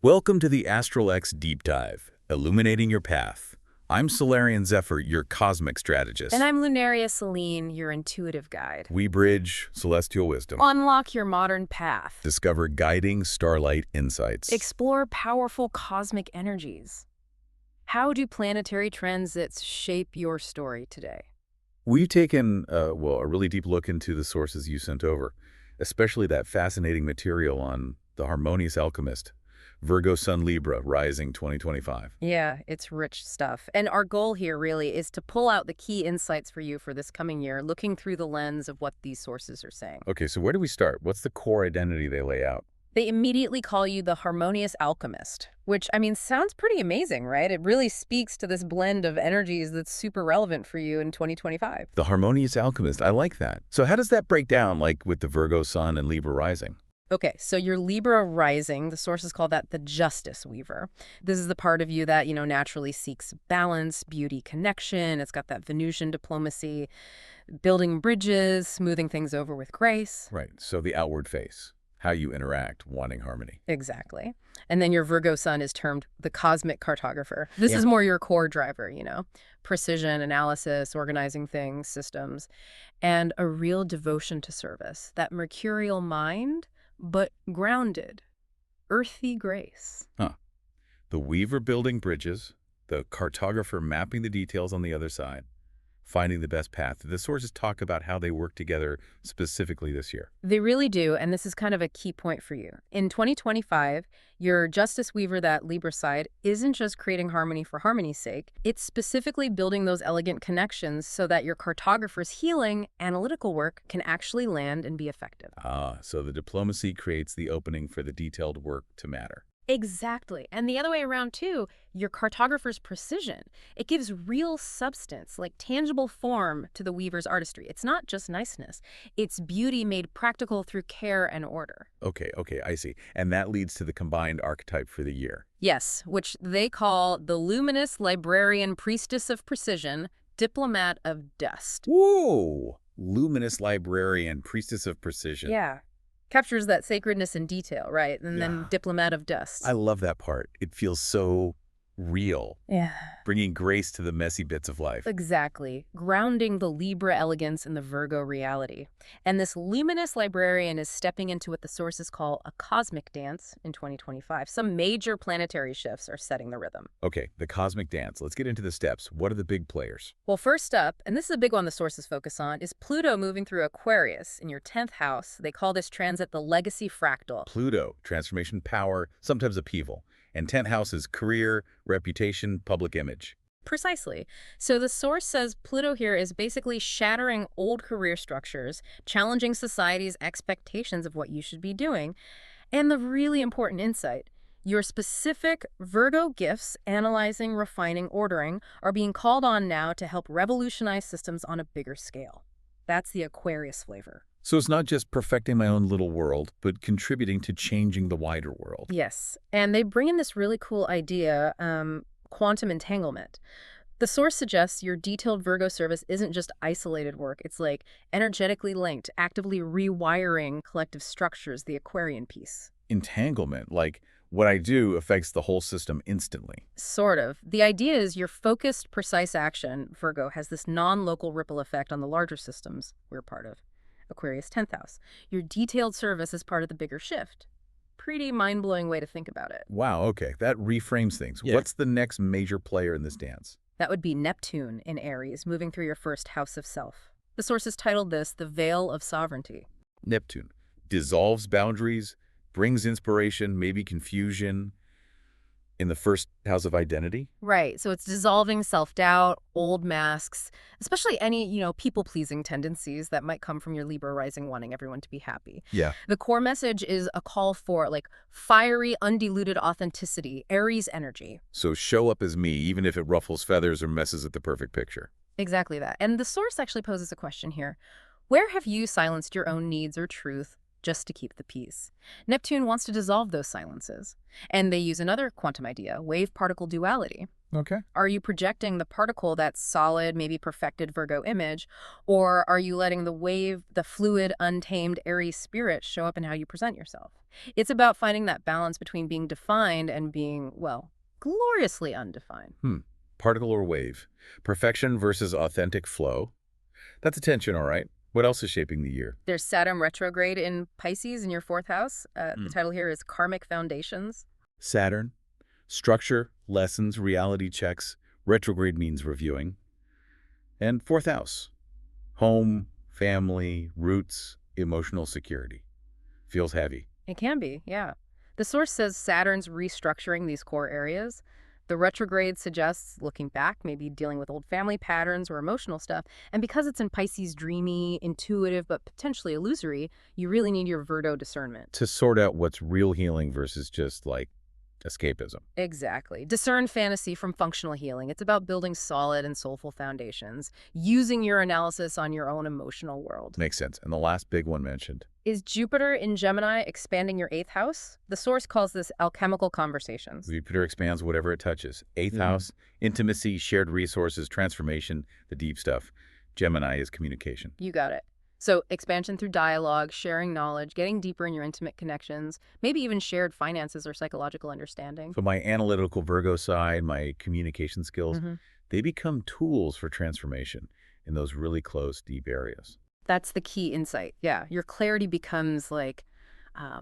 Welcome to the ASTRALX Deep Dive, illuminating your path. I'm Solarian Zephyr, your cosmic strategist. And I'm Lunaria Celine, your intuitive guide. We bridge celestial wisdom. Unlock your modern path. Discover guiding starlight insights. Explore powerful cosmic energies. How do planetary transits shape your story today? We've taken, a really deep look into the sources you sent over, especially that fascinating material on the Harmonious Alchemist, Virgo Sun Libra Rising 2025. Yeah, it's rich stuff. And our goal here really is to pull out the key insights for you for this coming year, looking through the lens of what these sources are saying. Okay, so where do we start? What's the core identity they lay out? They immediately call you the Harmonious Alchemist, which, sounds pretty amazing, right? It really speaks to this blend of energies that's super relevant for you in 2025. The Harmonious Alchemist, I like that. So how does that break down, like with the Virgo Sun and Libra Rising? Okay, so your Libra rising, the sources call that the Justice Weaver. This is the part of you that, naturally seeks balance, beauty, connection. It's got that Venusian diplomacy, building bridges, smoothing things over with grace. Right, so the outward face, how you interact, wanting harmony. Exactly. And then your Virgo sun is termed the Cosmic Cartographer. This is more your core driver, precision, analysis, organizing things, systems, and a real devotion to service, that mercurial mind, but grounded, earthy grace. Huh. The weaver building bridges, the cartographer mapping the details on the other side, finding the best path. The sources talk about how they work together specifically this year. They really do, and this is kind of a key point for you. In 2025, your Justice Weaver, that Libra side, isn't just creating harmony for harmony's sake. It's specifically building those elegant connections so that your cartographer's healing, analytical work can actually land and be effective. So the diplomacy creates the opening for the detailed work to matter. Exactly. And the other way around, too, your cartographer's precision. It gives real substance, like tangible form to the weaver's artistry. It's not just niceness. It's beauty made practical through care and order. Okay, I see. And that leads to the combined archetype for the year. Yes, which they call the luminous librarian priestess of precision, diplomat of dust. Whoa! Luminous librarian, priestess of precision. Yeah. Captures that sacredness in detail, right? And then diplomat of dust. I love that part. It feels so real. Yeah. Bringing grace to the messy bits of life. Exactly. Grounding the Libra elegance in the Virgo reality. And this luminous librarian is stepping into what the sources call a cosmic dance in 2025. Some major planetary shifts are setting the rhythm. Okay, the cosmic dance. Let's get into the steps. What are the big players? Well, first up, and this is a big one the sources focus on, is Pluto moving through Aquarius in your 10th house. They call this transit the legacy fractal. Pluto, transformation, power, sometimes upheaval. And 10th house is career, reputation, public image. Precisely. So the source says Pluto here is basically shattering old career structures, challenging society's expectations of what you should be doing. And the really important insight, your specific Virgo gifts, analyzing, refining, ordering, are being called on now to help revolutionize systems on a bigger scale. That's the Aquarius flavor. So it's not just perfecting my own little world, but contributing to changing the wider world. Yes, and they bring in this really cool idea, quantum entanglement. The source suggests your detailed Virgo service isn't just isolated work. It's like energetically linked, actively rewiring collective structures, the Aquarian piece. Entanglement, like what I do affects the whole system instantly. Sort of. The idea is your focused, precise action, Virgo, has this non-local ripple effect on the larger systems we're part of. Aquarius 10th house. Your detailed service is part of the bigger shift. Pretty mind-blowing way to think about it. Wow, okay, that reframes things. Yeah. What's the next major player in this dance? That would be Neptune in Aries, moving through your first house of self. The sources titled this the Veil of Sovereignty. Neptune dissolves boundaries, brings inspiration, maybe confusion in the first house of identity. Right, so it's dissolving self-doubt, old masks, especially any, people-pleasing tendencies that might come from your Libra rising wanting everyone to be happy. Yeah. The core message is a call for, fiery, undiluted authenticity, Aries energy. So show up as me, even if it ruffles feathers or messes with the perfect picture. Exactly that. And the source actually poses a question here. Where have you silenced your own needs or truth just to keep the peace? Neptune wants to dissolve those silences. And they use another quantum idea, wave-particle duality. Okay. Are you projecting the particle, that solid, maybe perfected Virgo image, or are you letting the wave, the fluid, untamed Aries spirit show up in how you present yourself? It's about finding that balance between being defined and being, well, gloriously undefined. Particle or wave. Perfection versus authentic flow. That's a tension, all right. What else is shaping the year? There's Saturn retrograde in Pisces in your fourth house. The title here is Karmic Foundations. Saturn. Structure, lessons, reality checks. Retrograde means reviewing. And fourth house. Home, family, roots, emotional security. Feels heavy. It can be, yeah. The source says Saturn's restructuring these core areas. The retrograde suggests looking back, maybe dealing with old family patterns or emotional stuff. And because it's in Pisces, dreamy, intuitive, but potentially illusory, you really need your Virgo discernment. To sort out what's real healing versus just like escapism. Exactly. Discern fantasy from functional healing. It's about building solid and soulful foundations, using your analysis on your own emotional world. Makes sense. And the last big one mentioned. Is Jupiter in Gemini expanding your eighth house? The source calls this alchemical conversations. Jupiter expands whatever it touches. Eighth house, intimacy, shared resources, transformation, the deep stuff. Gemini is communication. You got it. So expansion through dialogue, sharing knowledge, getting deeper in your intimate connections, maybe even shared finances or psychological understanding. So my analytical Virgo side, my communication skills, they become tools for transformation in those really close, deep areas. That's the key insight. Yeah, your clarity becomes like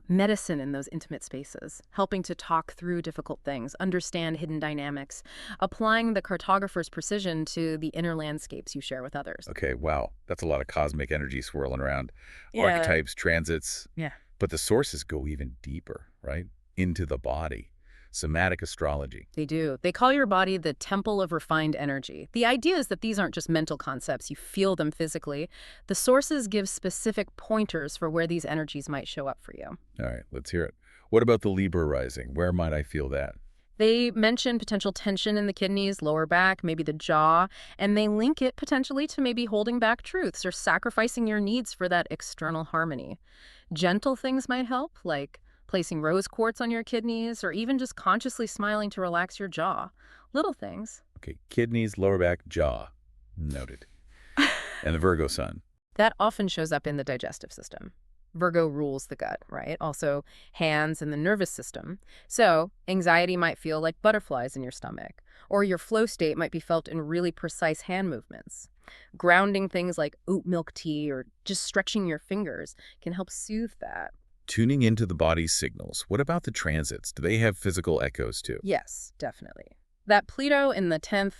medicine in those intimate spaces, helping to talk through difficult things, understand hidden dynamics, applying the cartographer's precision to the inner landscapes you share with others. Okay, wow. That's a lot of cosmic energy swirling around. Yeah. Archetypes, transits. Yeah. But the sources go even deeper, right? Into the body. Somatic astrology. They do. They call your body the temple of refined energy. The idea is that these aren't just mental concepts. You feel them physically. The sources give specific pointers for where these energies might show up for you. All right, let's hear it. What about the Libra rising? Where might I feel that? They mention potential tension in the kidneys, lower back, maybe the jaw, and they link it potentially to maybe holding back truths or sacrificing your needs for that external harmony. Gentle things might help, like placing rose quartz on your kidneys, or even just consciously smiling to relax your jaw. Little things. Okay, kidneys, lower back, jaw. Noted. And the Virgo Sun. That often shows up in the digestive system. Virgo rules the gut, right? Also hands and the nervous system. So anxiety might feel like butterflies in your stomach, or your flow state might be felt in really precise hand movements. Grounding things like oat milk tea or just stretching your fingers can help soothe that. Tuning into the body's signals. What about the transits? Do they have physical echoes too? Yes, definitely. That Pluto in the 10th,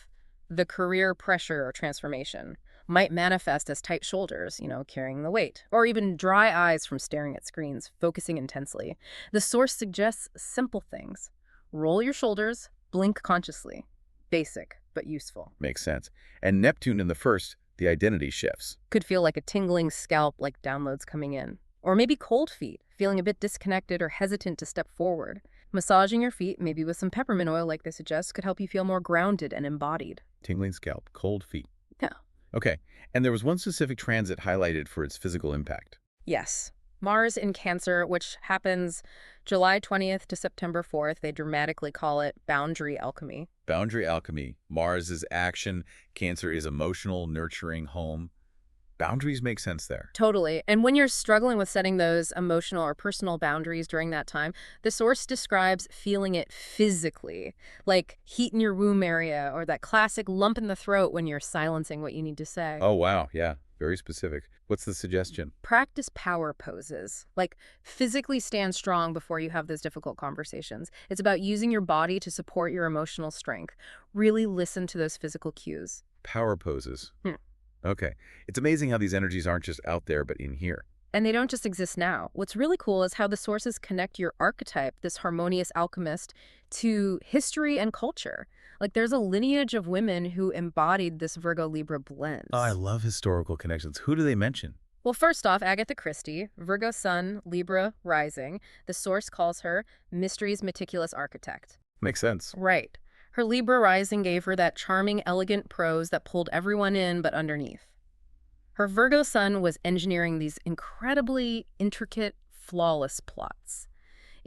the career pressure or transformation, might manifest as tight shoulders, carrying the weight, or even dry eyes from staring at screens, focusing intensely. The source suggests simple things. Roll your shoulders, blink consciously. Basic, but useful. Makes sense. And Neptune in the first, the identity shifts. Could feel like a tingling scalp, like downloads coming in. Or maybe cold feet, feeling a bit disconnected or hesitant to step forward. Massaging your feet, maybe with some peppermint oil like they suggest, could help you feel more grounded and embodied. Tingling scalp, cold feet. Yeah. Okay, and there was one specific transit highlighted for its physical impact. Yes. Mars in Cancer, which happens July 20th to September 4th. They dramatically call it boundary alchemy. Boundary alchemy. Mars is action. Cancer is emotional, nurturing, home. Boundaries make sense there. Totally. And when you're struggling with setting those emotional or personal boundaries during that time, the source describes feeling it physically, like heat in your womb area or that classic lump in the throat when you're silencing what you need to say. Oh, wow. Yeah. Very specific. What's the suggestion? Practice power poses, like physically stand strong before you have those difficult conversations. It's about using your body to support your emotional strength. Really listen to those physical cues. Power poses. Okay. It's amazing how these energies aren't just out there, but in here. And they don't just exist now. What's really cool is how the sources connect your archetype, this harmonious alchemist, to history and culture. Like there's a lineage of women who embodied this Virgo-Libra blend. Oh, I love historical connections. Who do they mention? Well, first off, Agatha Christie, Virgo Sun, Libra Rising. The source calls her mystery's meticulous architect. Makes sense. Right. Her Libra rising gave her that charming, elegant prose that pulled everyone in but underneath. Her Virgo sun was engineering these incredibly intricate, flawless plots.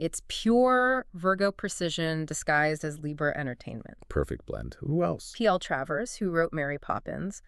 It's pure Virgo precision disguised as Libra entertainment. Perfect blend. Who else? P.L. Travers, who wrote Mary Poppins.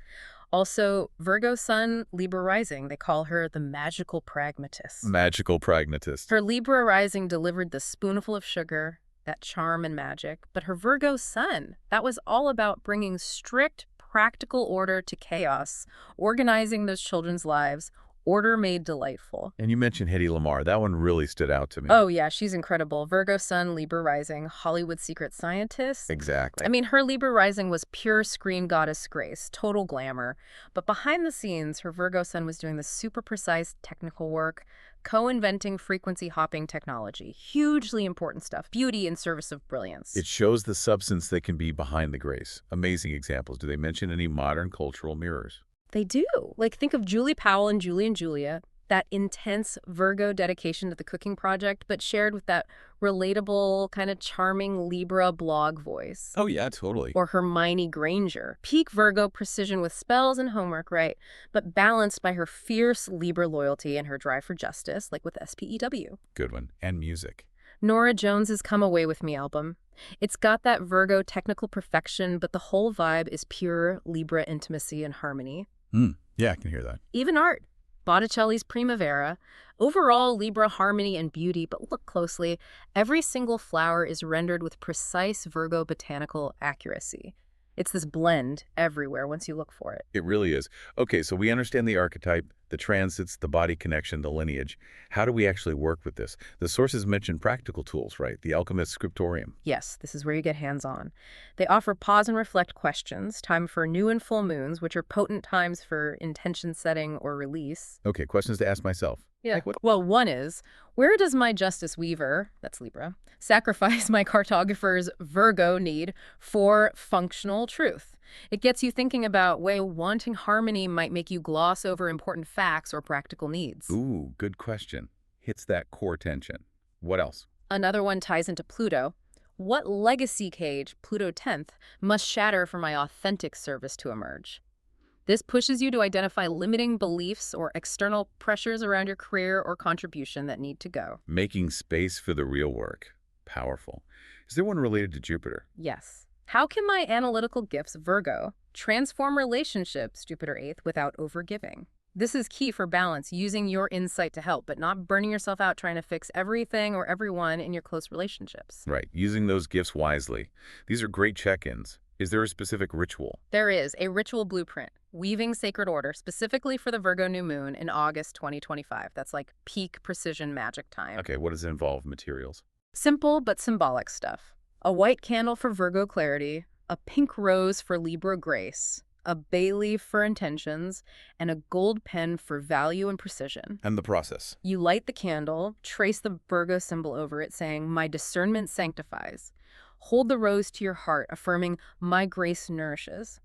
Also, Virgo Sun, Libra Rising. They call her the magical pragmatist. Magical pragmatist. Her Libra Rising delivered the spoonful of sugar, that charm and magic. But her Virgo Sun, that was all about bringing strict, practical order to chaos, organizing those children's lives, order made delightful. And you mentioned Hedy Lamarr. That one really stood out to me. Oh, yeah, she's incredible. Virgo Sun, Libra Rising, Hollywood secret scientist. Exactly. I mean, her Libra Rising was pure screen goddess grace, total glamour. But behind the scenes, her Virgo Sun was doing the super precise technical work, co-inventing frequency hopping technology. Hugely important stuff. Beauty in service of brilliance. It shows the substance that can be behind the grace. Amazing examples. Do they mention any modern cultural mirrors? They do. Like, think of Julie Powell and Julie and Julia, that intense Virgo dedication to the cooking project, but shared with that relatable, kind of charming Libra blog voice. Oh, yeah, totally. Or Hermione Granger, peak Virgo precision with spells and homework, right? But balanced by her fierce Libra loyalty and her drive for justice, like with SPEW. Good one. And music. Norah Jones's Come Away With Me album. It's got that Virgo technical perfection, but the whole vibe is pure Libra intimacy and harmony. Yeah, I can hear that. Even art. Botticelli's Primavera. Overall, Libra harmony and beauty, but look closely. Every single flower is rendered with precise Virgo botanical accuracy. It's this blend everywhere once you look for it. It really is. Okay, so we understand the archetype, the transits, the body connection, the lineage. How do we actually work with this? The sources mention practical tools, right? The Alchemist Scriptorium. Yes, this is where you get hands-on. They offer pause and reflect questions, time for new and full moons, which are potent times for intention setting or release. Okay, questions to ask myself. Yeah. Like what? Well, one is, where does my Justice Weaver, that's Libra, sacrifice my Cartographer's Virgo need for functional truth? It gets you thinking about where wanting harmony might make you gloss over important facts or practical needs. Ooh, good question. Hits that core tension. What else? Another one ties into Pluto. What legacy cage, Pluto 10th, must shatter for my authentic service to emerge? This pushes you to identify limiting beliefs or external pressures around your career or contribution that need to go. Making space for the real work. Powerful. Is there one related to Jupiter? Yes. How can my analytical gifts, Virgo, transform relationships, Jupiter 8th, without overgiving? This is key for balance, using your insight to help, but not burning yourself out trying to fix everything or everyone in your close relationships. Right, using those gifts wisely. These are great check-ins. Is there a specific ritual? There is a ritual blueprint, weaving sacred order specifically for the Virgo new moon in August 2025. That's like peak precision magic time. Okay, what does it involve? Materials? Simple but symbolic stuff. A white candle for Virgo clarity, a pink rose for Libra grace, a bay leaf for intentions, and a gold pen for value and precision. And the process? You light the candle, trace the Virgo symbol over it, saying, "My discernment sanctifies." Hold the rose to your heart, affirming, "My grace nourishes."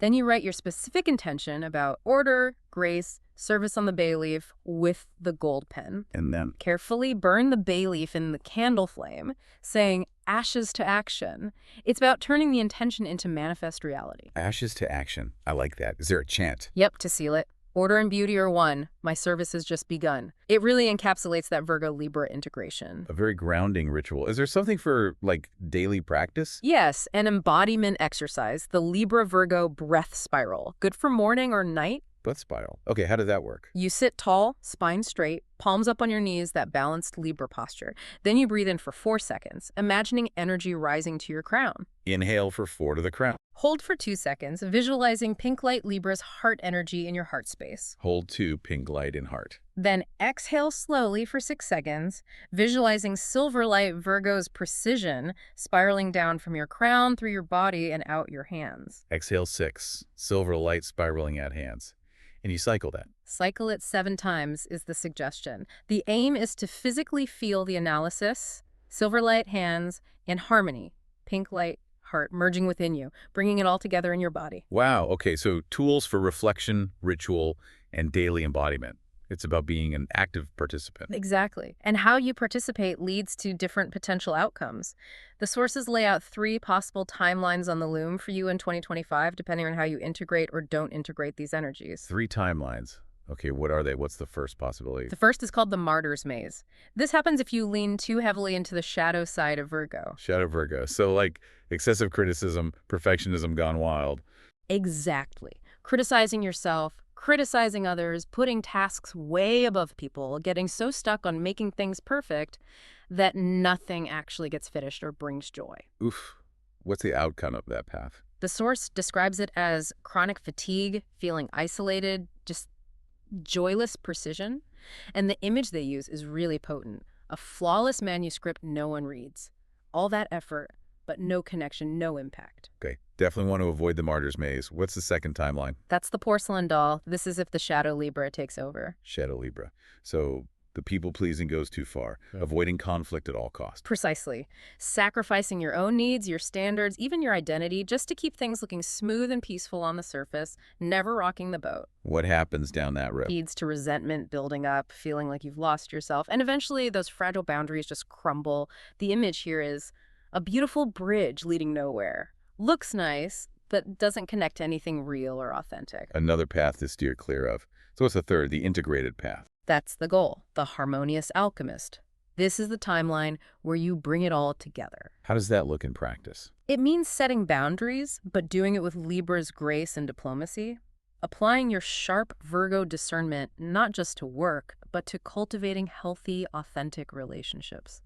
Then you write your specific intention about order, grace, service on the bay leaf with the gold pen. And then? Carefully burn the bay leaf in the candle flame, saying, "Ashes to action." It's about turning the intention into manifest reality. Ashes to action. I like that. Is there a chant? Yep, to seal it. Order and beauty are one. My service has just begun. It really encapsulates that Virgo-Libra integration. A very grounding ritual. Is there something for, like, daily practice? Yes, an embodiment exercise, the Libra-Virgo breath spiral. Good for morning or night. Breath spiral. Okay, how does that work? You sit tall, spine straight, palms up on your knees, that balanced Libra posture. Then you breathe in for 4 seconds, imagining energy rising to your crown. Inhale for 4 to the crown. Hold for 2 seconds, visualizing pink light Libra's heart energy in your heart space. Hold 2, pink light in heart. Then exhale slowly for 6 seconds, visualizing silver light Virgo's precision spiraling down from your crown through your body and out your hands. Exhale 6, silver light spiraling out hands. And you cycle that. Cycle it 7 times is the suggestion. The aim is to physically feel the analysis, silver light hands, and harmony, pink light heart merging within you, bringing it all together in your body. Wow, okay, so tools for reflection, ritual, and daily embodiment. It's about being an active participant. Exactly. And how you participate leads to different potential outcomes. The sources lay out 3 possible timelines on the loom for you in 2025, depending on how you integrate or don't integrate these energies. 3 timelines. Okay, what are they? What's the first possibility? The first is called the martyr's maze. This happens if you lean too heavily into the shadow side of Virgo. Shadow Virgo. So like excessive criticism, perfectionism gone wild. Exactly. Criticizing yourself, criticizing others, putting tasks way above people, getting so stuck on making things perfect that nothing actually gets finished or brings joy. Oof. What's the outcome of that path? The source describes it as chronic fatigue, feeling isolated, just joyless precision. And the image they use is really potent. A flawless manuscript no one reads. All that effort, but no connection, no impact. Okay, definitely want to avoid the martyr's maze. What's the second timeline? That's the porcelain doll. This is if the shadow Libra takes over. Shadow Libra. So the people-pleasing goes too far, avoiding conflict at all costs. Precisely. Sacrificing your own needs, your standards, even your identity, just to keep things looking smooth and peaceful on the surface, never rocking the boat. What happens down that road? Leads to resentment building up, feeling like you've lost yourself, and eventually those fragile boundaries just crumble. The image here is a beautiful bridge leading nowhere. Looks nice, but doesn't connect to anything real or authentic. Another path to steer clear of. So what's the third, the integrated path? That's the goal, the Harmonious Alchemist. This is the timeline where you bring it all together. How does that look in practice? It means setting boundaries, but doing it with Libra's grace and diplomacy. Applying your sharp Virgo discernment not just to work, but to cultivating healthy, authentic relationships.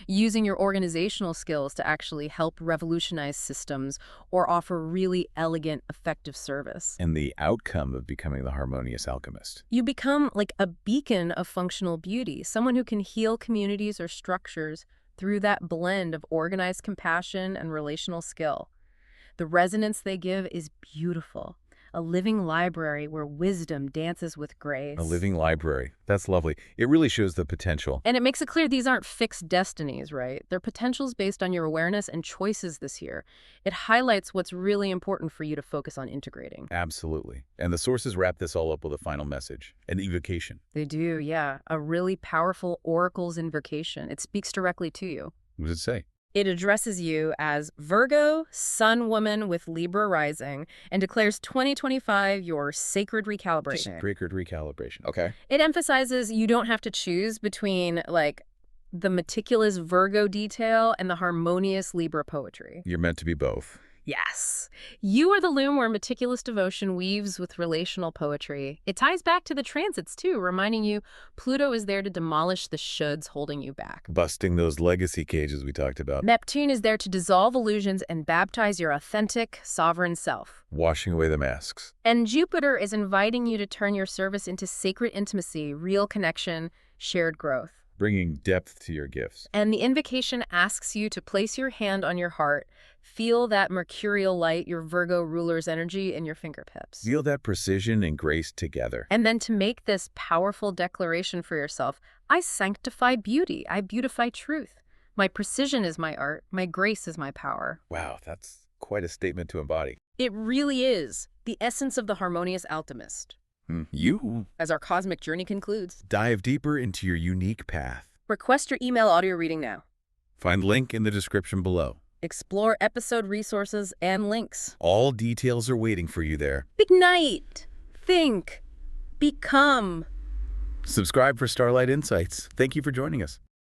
Using your organizational skills to actually help revolutionize systems or offer really elegant, effective service. And the outcome of becoming the Harmonious Alchemist. You become like a beacon of functional beauty, someone who can heal communities or structures through that blend of organized compassion and relational skill. The resonance they give is beautiful. A living library where wisdom dances with grace. A living library. That's lovely. It really shows the potential. And it makes it clear these aren't fixed destinies, right? They're potentials based on your awareness and choices this year. It highlights what's really important for you to focus on integrating. Absolutely. And the sources wrap this all up with a final message, an evocation. They do, yeah. A really powerful oracle's invocation. It speaks directly to you. What does it say? It addresses you as Virgo, Sun woman with Libra Rising, and declares 2025 your sacred recalibration. Sacred recalibration. Okay. It emphasizes you don't have to choose between, like, the meticulous Virgo detail and the harmonious Libra poetry. You're meant to be both. Yes. You are the loom where meticulous devotion weaves with relational poetry. It ties back to the transits, too, reminding you Pluto is there to demolish the shoulds holding you back. Busting those legacy cages we talked about. Neptune is there to dissolve illusions and baptize your authentic, sovereign self. Washing away the masks. And Jupiter is inviting you to turn your service into sacred intimacy, real connection, shared growth. Bringing depth to your gifts. And the invocation asks you to place your hand on your heart, feel that mercurial light, your Virgo ruler's energy in your fingertips. Feel that precision and grace together. And then to make this powerful declaration for yourself, I sanctify beauty, I beautify truth. My precision is my art, my grace is my power. Wow, that's quite a statement to embody. It really is the essence of the Harmonious Alchemist. You As our cosmic journey concludes, dive deeper into your unique path. request your email audio reading now. Find link in the description below. Explore episode resources and links. All details are waiting for you there. Ignite, think, become. Subscribe for Starlight Insights. Thank you for joining us.